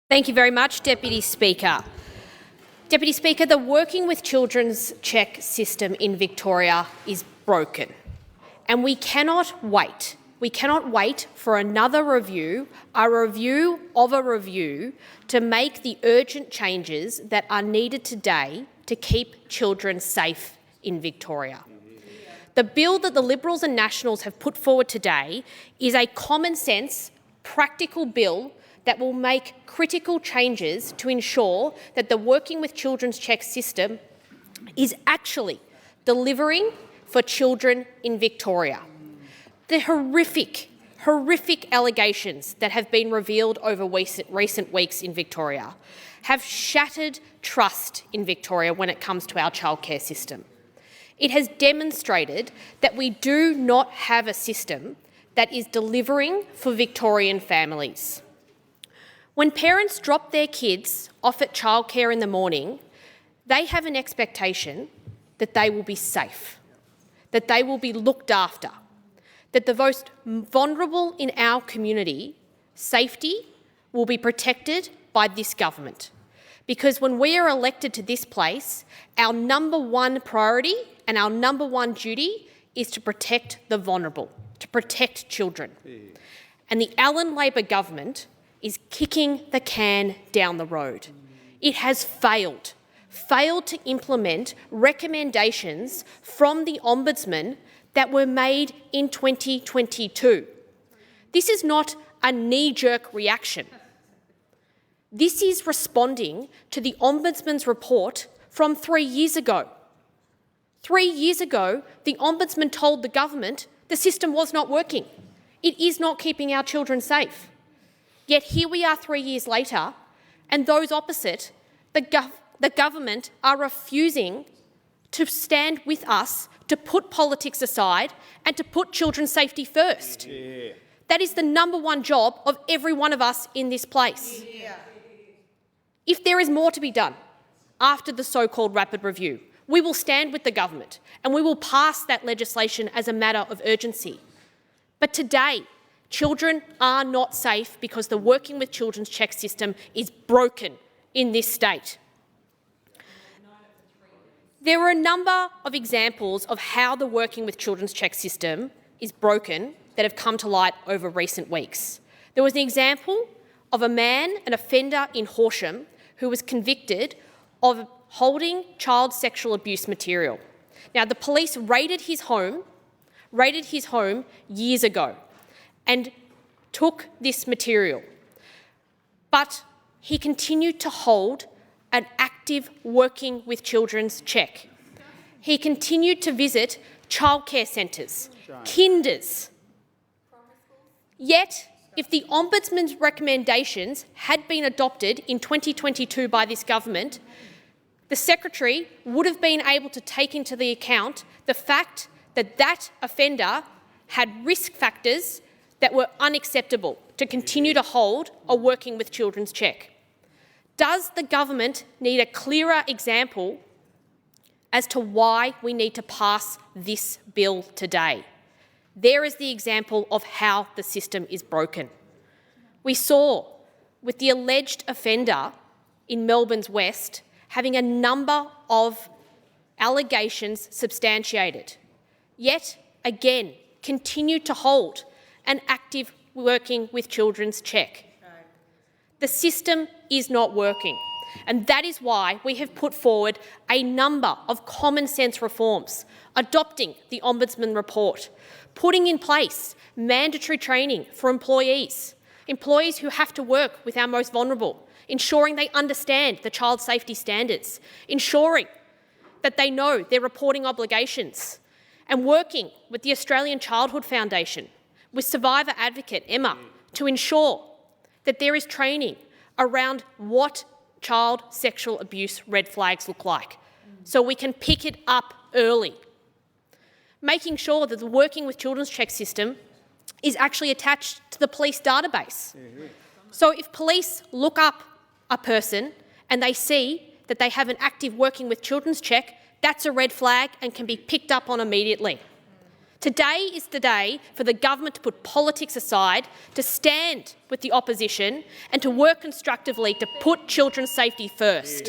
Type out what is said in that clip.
Thank you very much, Deputy Speaker. Deputy Speaker, the Working with Children's Check system in Victoria is broken, and we cannot wait. We cannot wait for another review, a review of a review, to make the urgent changes that are needed today to keep children safe in Victoria. The bill that the Liberals and Nationals have put forward today is a common-sense, practical bill that will make critical changes to ensure that the Working with Children's Check system is actually delivering for children in Victoria. The horrific allegations that have been revealed over recent weeks in Victoria have shattered trust in Victoria when it comes to our childcare system. It has demonstrated that we do not have a system that is delivering for Victorian families. When parents drop their kids off at childcare in the morning, they have an expectation that they will be safe, that they will be looked after, that the most vulnerable in our community, safety, will be protected by this government. Because when we are elected to this place, our number one priority and our number one duty is to protect the vulnerable, to protect children. And the Allan Labor government is kicking the can down the road. It has failed to implement recommendations from the Ombudsman that were made in 2022. This is not a knee-jerk reaction. This is responding to the Ombudsman's report from 3 years ago. 3 years ago, the Ombudsman told the government the system was not working. It is not keeping our children safe. Yet here we are 3 years later, and those opposite, the government, are refusing to stand with us, to put politics aside and to put children's safety first. Yeah. That is the number one job of every one of us in this place. Yeah. If there is more to be done after the so-called rapid review, we will stand with the government and we will pass that legislation as a matter of urgency. But today, children are not safe because the Working with Children's Check system is broken in this state. There are a number of examples of how the Working with Children's Check system is broken that have come to light over recent weeks. There was an example of a man, an offender in Horsham, who was convicted of holding child sexual abuse material. Now, the police raided his home years ago and took this material, but he continued to hold an active Working with Children's Check. He continued to visit childcare centres, kinders. Yet, if the Ombudsman's recommendations had been adopted in 2022 by this government, the Secretary would have been able to take into the account the fact that that offender had risk factors that were unacceptable to continue to hold a Working with Children's Check. Does the government need a clearer example as to why we need to pass this bill today? There is the example of how the system is broken. We saw with the alleged offender in Melbourne's West having a number of allegations substantiated, yet again continued to hold an active Working with Children's Check. The system is not working, and that is why we have put forward a number of common-sense reforms, adopting the Ombudsman report, putting in place mandatory training for employees who have to work with our most vulnerable, ensuring they understand the child safety standards, ensuring that they know their reporting obligations, and working with the Australian Childhood Foundation, with survivor advocate Emma, to ensure that there is training around what child sexual abuse red flags look like, so we can pick it up early. Making sure that the Working with Children's Check system is actually attached to the police database. So if police look up a person and they see that they have an active Working with Children's Check, that's a red flag and can be picked up on immediately. Today is the day for the government to put politics aside, to stand with the opposition and to work constructively to put children's safety first.